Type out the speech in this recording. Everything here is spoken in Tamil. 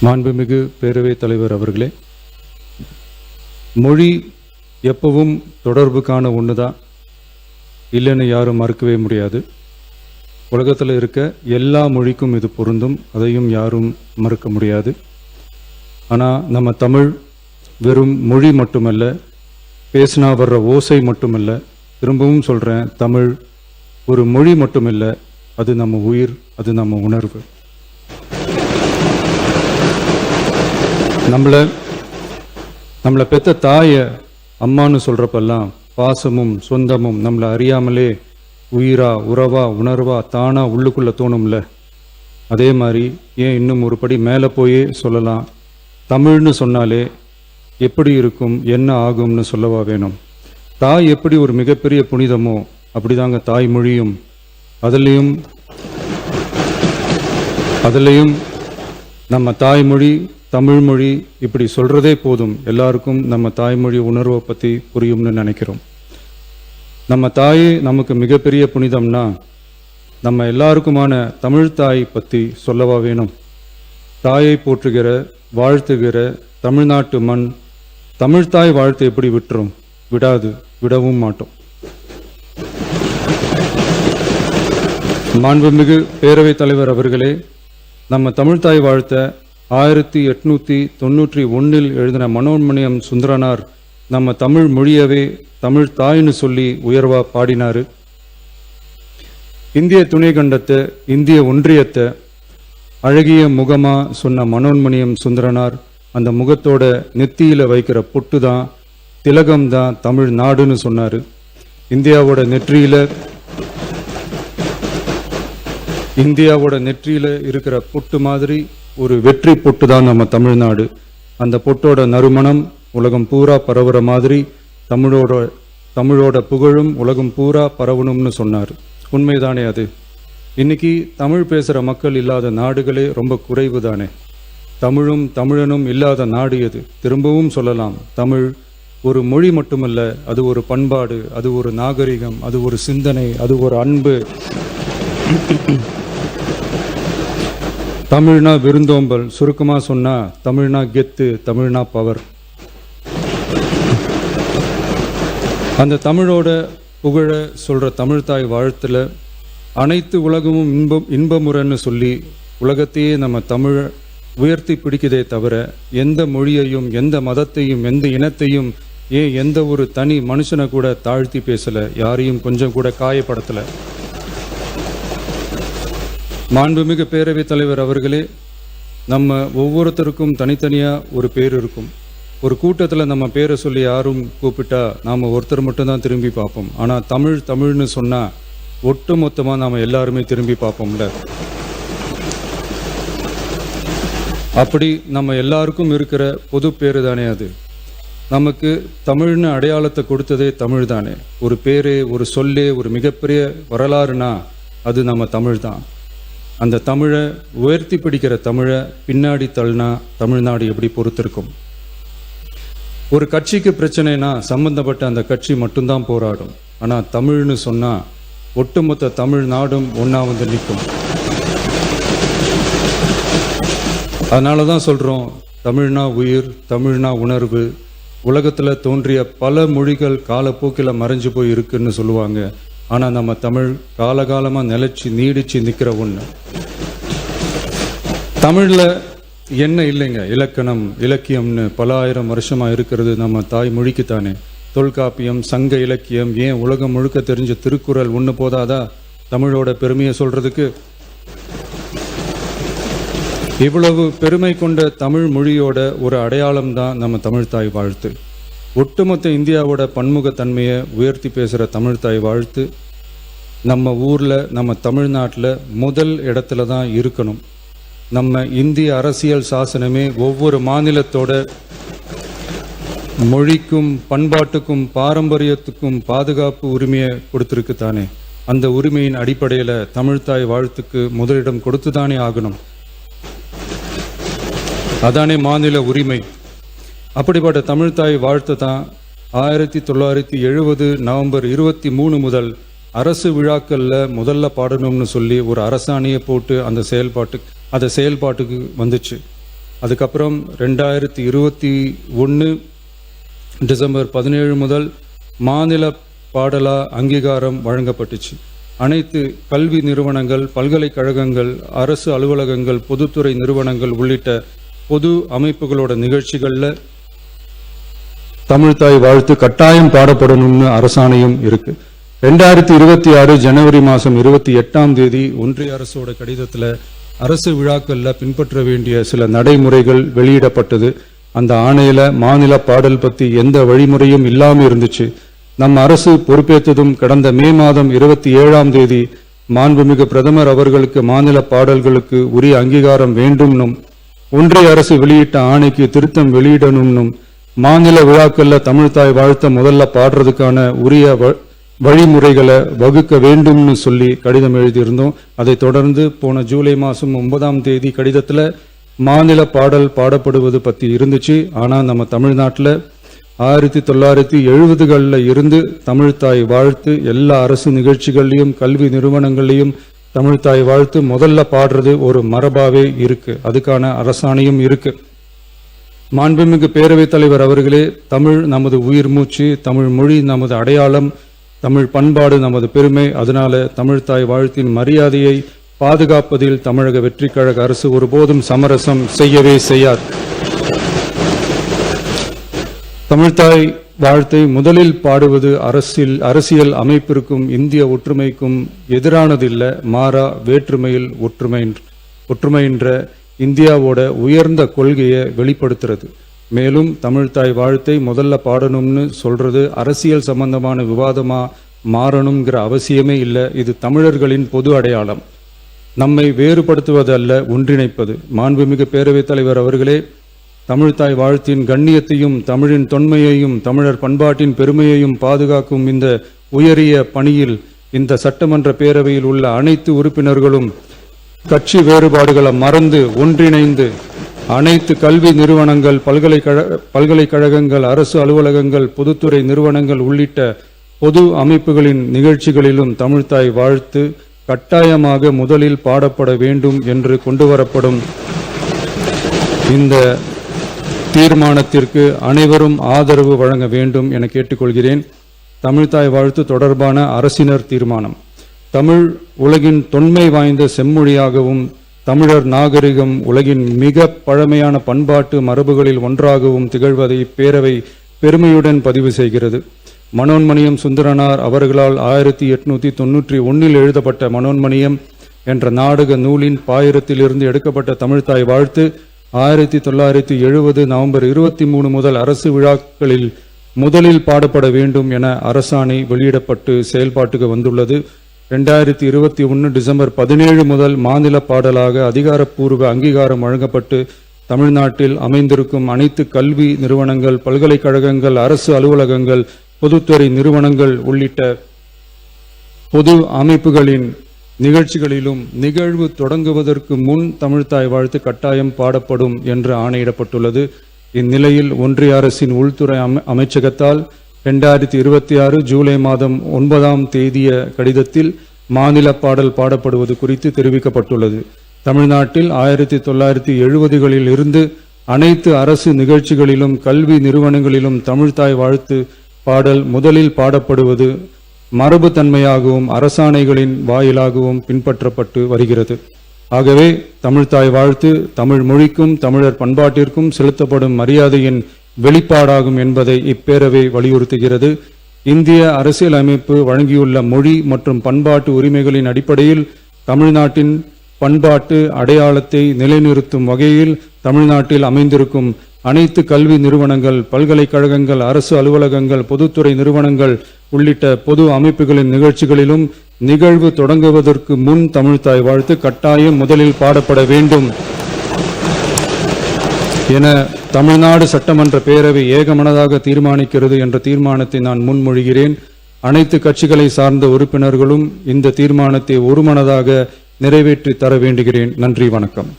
மாண்புமிகு பேரவைத் தலைவர் அவர்களே, மொழி எப்பவும் தொடர்புக்கான ஒன்று தான், இல்லைன்னு யாரும் மறுக்கவே முடியாது. உலகத்தில் இருக்க எல்லா மொழிக்கும் இது பொருந்தும், அதையும் யாரும் மறுக்க முடியாது. ஆனால் நம்ம தமிழ் வெறும் மொழி மட்டுமல்ல, பேசினா வர்ற ஓசை மட்டுமல்ல, திரும்பவும் சொல்கிறேன், தமிழ் ஒரு மொழி மட்டுமில்லை, அது நம்ம உயிர், அது நம்ம உணர்வு. நம்மளை பெற்ற தாயை அம்மானு சொல்கிறப்பெல்லாம் பாசமும் சொந்தமும் நம்மளை அறியாமலே உயிரா உறவா உணர்வா தானா உள்ளுக்குள்ளே தோணும்ல. அதே மாதிரி ஏன் இன்னும் ஒரு படி மேலே போயே சொல்லலாம், தமிழ்னு சொன்னாலே எப்படி இருக்கும், என்ன ஆகும்னு சொல்லவா வேணும். தாய் எப்படி ஒரு மிகப்பெரிய புனிதமோ அப்படிதாங்க தாய்மொழியும். அதுலேயும் நம்ம தாய்மொழி தமிழ்மொழி இப்படி சொல்கிறதே போதும், எல்லாருக்கும் நம்ம தாய்மொழி உணர்வை பற்றி புரியும்னு நினைக்கிறோம். நம்ம தாயே நமக்கு மிகப்பெரிய புனிதம்னா நம்ம எல்லாருக்குமான தமிழ் தாய் பற்றி சொல்லவா வேணும். தாயை போற்றுகிற வாழ்த்துகிற தமிழ்நாட்டு மண் தமிழ்தாய் வாழ்த்து எப்படி விட்டுரும்? விடவும் மாட்டோம். மாண்புமிகு பேரவைத் தலைவர் அவர்களே, நம்ம தமிழ்தாய் வாழ்த்த 1891 எழுதின மனோன்மணியம் சுந்தரனார் நம்ம தமிழ் மொழியவே தமிழ் தாய்னு சொல்லி உயர்வா பாடினார். இந்திய துணைக்கண்டத்தை இந்திய ஒன்றியத்தை அழகிய முகமா சொன்ன மனோன்மணியம் சுந்தரனார் அந்த முகத்தோட நெத்தியில வைக்கிற பொட்டு தான் திலகம் தான் தமிழ் நாடுன்னு சொன்னார். இந்தியாவோட நெற்றியில இருக்கிற பொட்டு மாதிரி ஒரு வெற்றி பொட்டு தான் நம்ம தமிழ்நாடு. அந்த பொட்டோட நறுமணம் உலகம் பூரா பரவுற மாதிரி தமிழோட புகழும் உலகம் பூரா பரவணும்னு சொன்னார். உண்மைதானே அது? இன்னைக்கு தமிழ் பேசுகிற மக்கள் இல்லாத நாடுகளே ரொம்ப குறைவு தானே. தமிழும் தமிழனும் இல்லாத நாடு எது? திரும்பவும் சொல்லலாம், தமிழ் ஒரு மொழி மட்டுமல்ல, அது ஒரு பண்பாடு, அது ஒரு நாகரிகம், அது ஒரு சிந்தனை, அது ஒரு அன்பு. தமிழ்னா விருந்தோம்பல், சுருக்கமாக சொன்னா தமிழ்னா கெத்து, தமிழ்னா பவர். அந்த தமிழோட புகழ சொல்ற தமிழ்தாய் வாழ்த்துல அனைத்து உலகமும் இன்பமுறன்னு சொல்லி உலகத்தையே நம்ம தமிழ உயர்த்தி பிடிக்குதே தவிர எந்த மொழியையும் எந்த மதத்தையும் எந்த இனத்தையும் ஏன் எந்த ஒரு தனி மனுஷனை கூட தாழ்த்தி பேசல, யாரையும் கொஞ்சம் கூட காயப்படுத்தல. மாண்புமிகு பேரவைத் தலைவர் அவர்களே, நம்ம ஒவ்வொருத்தருக்கும் தனித்தனியாக ஒரு பேர் இருக்கும். ஒரு கூட்டத்தில் நம்ம பேரை சொல்லி யாரும் கூப்பிட்டா நாம் ஒருத்தர் மட்டும்தான் திரும்பி பார்ப்போம். ஆனால் தமிழ்னு சொன்னால் ஒட்டு மொத்தமாக நாம் எல்லாருமே திரும்பி பார்ப்போம்ல. அப்படி நம்ம எல்லாருக்கும் இருக்கிற பொது பேர் தானே அது. நமக்கு தமிழ்னு அடையாளத்தை கொடுத்ததே தமிழ் தானே. ஒரு பேரே, ஒரு சொல்லே, ஒரு மிகப்பெரிய வரலாறுனா அது நம்ம தமிழ் தான். அந்த தமிழை உயர்த்தி பிடிக்கிற தமிழை பின்னாடி தள்ளினா தமிழ்நாடு எப்படி பொறுத்திருக்கும்? ஒரு கட்சிக்கு பிரச்சனைனா சம்பந்தப்பட்ட அந்த கட்சி மட்டும்தான் போராடும். ஆனால் தமிழ்னு சொன்னால் ஒட்டுமொத்த தமிழ்நாடும் ஒன்றா வந்து நிற்கும். அதனால தான் சொல்கிறோம், தமிழ்னா உயிர், தமிழ்னா உணர்வு. உலகத்தில் தோன்றிய பல மொழிகள் காலப்போக்கில் மறைஞ்சு போய் இருக்குன்னு சொல்லுவாங்க. ஆனால் நம்ம தமிழ் காலகாலமாக நிலைச்சி நீடிச்சு நிற்கிற ஒன்று. தமிழில் என்ன இல்லைங்க, இலக்கணம் இலக்கியம்னு பல ஆயிரம் வருஷமாக இருக்கிறது நம்ம தாய்மொழிக்குத்தானே. தொல்காப்பியம், சங்க இலக்கியம், ஏன் உலகம் முழுக்க தெரிஞ்ச திருக்குறள் ஒன்று போதாதா தமிழோட பெருமையை சொல்கிறதுக்கு? இவ்வளவு பெருமை கொண்ட தமிழ் மொழியோட ஒரு அடையாளம் தான் நம்ம தமிழ்தாய் வாழ்த்து. ஒட்டுமொத்த இந்தியாவோட பன்முகத்தன்மையை உயர்த்தி பேசுகிற தமிழ்தாய் வாழ்த்து நம்ம ஊரில், நம்ம தமிழ்நாட்டில் முதல் இடத்துல தான் இருக்கணும். நம்ம இந்திய அரசியல் சாசனமே ஒவ்வொரு மாநிலத்தோட மொழிக்கும் பண்பாட்டுக்கும் பாரம்பரியத்துக்கும் பாதுகாப்பு உரிமையை கொடுத்துருக்கு தானே. அந்த உரிமையின் அடிப்படையில் தமிழ்தாய் வாழ்த்துக்கு முதலிடம் கொடுத்து தானே ஆகணும். அதானே மாநில உரிமை. அப்படிப்பட்ட தமிழ்தாய் வாழ்த்து தான் 1970 நவம்பர் 23 முதல் அரசு விழாக்களில் முதல்ல பாடணும்னு சொல்லி ஒரு அரசாணையை போட்டு அந்த செயல்பாட்டுக்கு வந்துச்சு. அதுக்கப்புறம் 2021 டிசம்பர் 17 முதல் மாநில பாடலா அங்கீகாரம் வழங்கப்பட்டுச்சு. அனைத்து கல்வி நிறுவனங்கள், பல்கலைக்கழகங்கள், அரசு அலுவலகங்கள், பொதுத்துறை நிறுவனங்கள் உள்ளிட்ட பொது அமைப்புகளோட நிகழ்ச்சிகள்ல தமிழ்தாய் வாழ்த்து கட்டாயம் பாடப்படணும்னு அரசாணையும் இருக்கு. 2026 ஜனவரி மாதம் 28ஆம் தேதி ஒன்றிய அரசோட கடிதத்தில் அரசு விழாக்கள்ல பின்பற்ற வேண்டிய சில நடைமுறைகள் வெளியிடப்பட்டது. அந்த ஆணையில மாநில பாடல் பத்தி எந்த வழிமுறையும் இல்லாம இருந்துச்சு. நம் அரசு பொறுப்பேற்றதும் கடந்த மே மாதம் 27ஆம் தேதி மாண்புமிகு பிரதமர் அவர்களுக்கு மாநில பாடல்களுக்கு உரிய அங்கீகாரம் வேண்டும்னும், ஒன்றிய அரசு வெளியிட்ட ஆணைக்கு திருத்தம் வெளியிடணும்னும், மாநில விழாக்கள்ல தமிழ்தாய் வாழ்த்த முதல்ல பாடுறதுக்கான உரிய வழிமுறைகளை வகுக்க வேண்டும்னு சொல்லி கடிதம் எழுதியிருந்தோம். அதை தொடர்ந்து போன ஜூலை மாதம் 9ஆம் தேதி கடிதத்தில் மாநில பாடல் பாடப்படுவது பற்றி இருந்துச்சு. ஆனால் நம்ம தமிழ்நாட்டில் 1970களில் இருந்து தமிழ்தாய் வாழ்த்து எல்லா அரசு நிகழ்ச்சிகள்லையும் கல்வி நிறுவனங்கள்லையும் தமிழ்தாய் வாழ்த்து முதல்ல பாடுறது ஒரு மரபாவே இருக்கு. அதுக்கான அரசாணையும் இருக்கு. மாண்புமிகு பேரவைத் தலைவர் அவர்களே, தமிழ் நமது உயிர் மூச்சு, தமிழ் மொழி நமது அடையாளம், தமிழ் பண்பாடு நமது பெருமை. அதனால தமிழ்தாய் வாழ்த்தின் மரியாதையை பாதுகாப்பதில் தமிழக வெற்றிக் கழக அரசு ஒருபோதும் சமரசம் செய்யவே செய்யாது. தமிழ்தாய் வாழ்த்தை முதலில் பாடுவது அரசியல் அமைப்பிற்கும் இந்திய ஒற்றுமைக்கும் எதிரானதில்லை. மாறா வேற்றுமையில் ஒற்றுமைன்ற இந்தியாவோட உயர்ந்த கொள்கையை வெளிப்படுத்துறது. மேலும் தமிழ்தாய் வாழ்த்தை முதல்ல பாடணும்னு சொல்றது அரசியல் சம்பந்தமான விவாதமா மாறணுங்கிற அவசியமே இல்லை. இது தமிழர்களின் பொது அடையாளம். நம்மை வேறுபடுத்துவதல்ல, ஒன்றிணைப்பது. மாண்புமிகு பேரவைத் தலைவர் அவர்களே, தமிழ்தாய் வாழ்த்தின் கண்ணியத்தையும் தமிழின் தொன்மையையும் தமிழர் பண்பாட்டின் பெருமையையும் பாதுகாக்கும் இந்த உயரிய பணியில் இந்த சட்டமன்ற பேரவையில் உள்ள அனைத்து உறுப்பினர்களும் கட்சி வேறுபாடுகளை மறந்து ஒன்றிணைந்து அனைத்து கல்வி நிறுவனங்கள், பல்கலைக்கழகங்கள், அரசு அலுவலகங்கள், பொதுத்துறை நிறுவனங்கள் உள்ளிட்ட பொது அமைப்புகளின் நிகழ்ச்சிகளிலும் தமிழ்தாய் வாழ்த்து கட்டாயமாக முதலில் பாடப்பட வேண்டும் என்று கொண்டுவரப்படும் இந்த தீர்மானத்திற்கு அனைவரும் ஆதரவு வழங்க வேண்டும் என கேட்டுக்கொள்கிறேன். தமிழ்தாய் வாழ்த்து தொடர்பான அரசினர் தீர்மானம். தமிழ் உலகின் தொன்மை வாய்ந்த செம்மொழியாகவும் தமிழர் நாகரிகம் உலகின் மிக பழமையான பண்பாட்டு மரபுகளில் ஒன்றாகவும் திகழ்வதை பேரவை பெருமையுடன் பதிவு செய்கிறது. மனோன்மணியம் சுந்தரனார் அவர்களால் 1891 எழுதப்பட்ட மனோன்மணியம் என்ற நாடக நூலின் பாயிரத்திலிருந்து எடுக்கப்பட்ட தமிழ்தாய் வாழ்த்து 1970 நவம்பர் 23 முதல் அரசு விழாக்களில் முதலில் பாடப்பட வேண்டும் என அரசாணை வெளியிடப்பட்டு செயல்பாட்டுக்கு வந்துள்ளது. 2021 டிசம்பர் 17 முதல் மாநில பாடலாக அதிகாரப்பூர்வ அங்கீகாரம் வழங்கப்பட்டு தமிழ்நாட்டில் அமைந்திருக்கும் அனைத்து கல்வி நிறுவனங்கள், பல்கலைக்கழகங்கள், அரசு அலுவலகங்கள், பொதுத்துறை நிறுவனங்கள் உள்ளிட்ட பொது அமைப்புகளின் நிகழ்ச்சிகளிலும் நிகழ்வு தொடங்குவதற்கு முன் தமிழ்தாய் வாழ்த்து கட்டாயம் பாடப்படும் என்று ஆணையிடப்பட்டுள்ளது. இந்நிலையில் ஒன்றிய அரசின் உள்துறை அமைச்சகத்தால் 2026 ஜூலை மாதம் 9ஆம் தேதிய கடிதத்தில் மாநில பாடல் பாடப்படுவது குறித்து தெரிவிக்கப்பட்டுள்ளது. தமிழ்நாட்டில் 1970களில் இருந்து அனைத்து அரசு நிகழ்ச்சிகளிலும் கல்வி நிறுவனங்களிலும் தமிழ்தாய் வாழ்த்து பாடல் முதலில் பாடப்படுவது மரபுத்தன்மையாகவும் அரசாணைகளின் வாயிலாகவும் பின்பற்றப்பட்டு வருகிறது. ஆகவே தமிழ்தாய் வாழ்த்து தமிழ் மொழிக்கும் தமிழர் பண்பாட்டிற்கும் செலுத்தப்படும் மரியாதையின் வெளிப்பாடாகும் என்பதை இப்பேரவை வலியுறுத்துகிறது. இந்திய அரசியலமைப்பு வழங்கியுள்ள மொழி மற்றும் பண்பாட்டு உரிமைகளின் அடிப்படையில் தமிழ்நாட்டின் பண்பாட்டு அடையாளத்தை நிலைநிறுத்தும் வகையில் தமிழ்நாட்டில் அமைந்திருக்கும் அனைத்து கல்வி நிறுவனங்கள், பல்கலைக்கழகங்கள், அரசு அலுவலகங்கள், பொதுத்துறை நிறுவனங்கள் உள்ளிட்ட பொது அமைப்புகளின் நிகழ்ச்சிகளிலும் நிகழ்வு தொடங்குவதற்கு முன் தமிழ்தாய் வாழ்த்து கட்டாயம் முதலில் பாடப்பட வேண்டும் என தமிழ்நாடு சட்டமன்ற பேரவை ஏகமனதாக தீர்மானிக்கிறது என்ற தீர்மானத்தை நான் முன்மொழிகிறேன். அனைத்து கட்சிகளை சார்ந்த உறுப்பினர்களும் இந்த தீர்மானத்தை ஒருமனதாக நிறைவேற்றி தர வேண்டுகிறேன். நன்றி, வணக்கம்.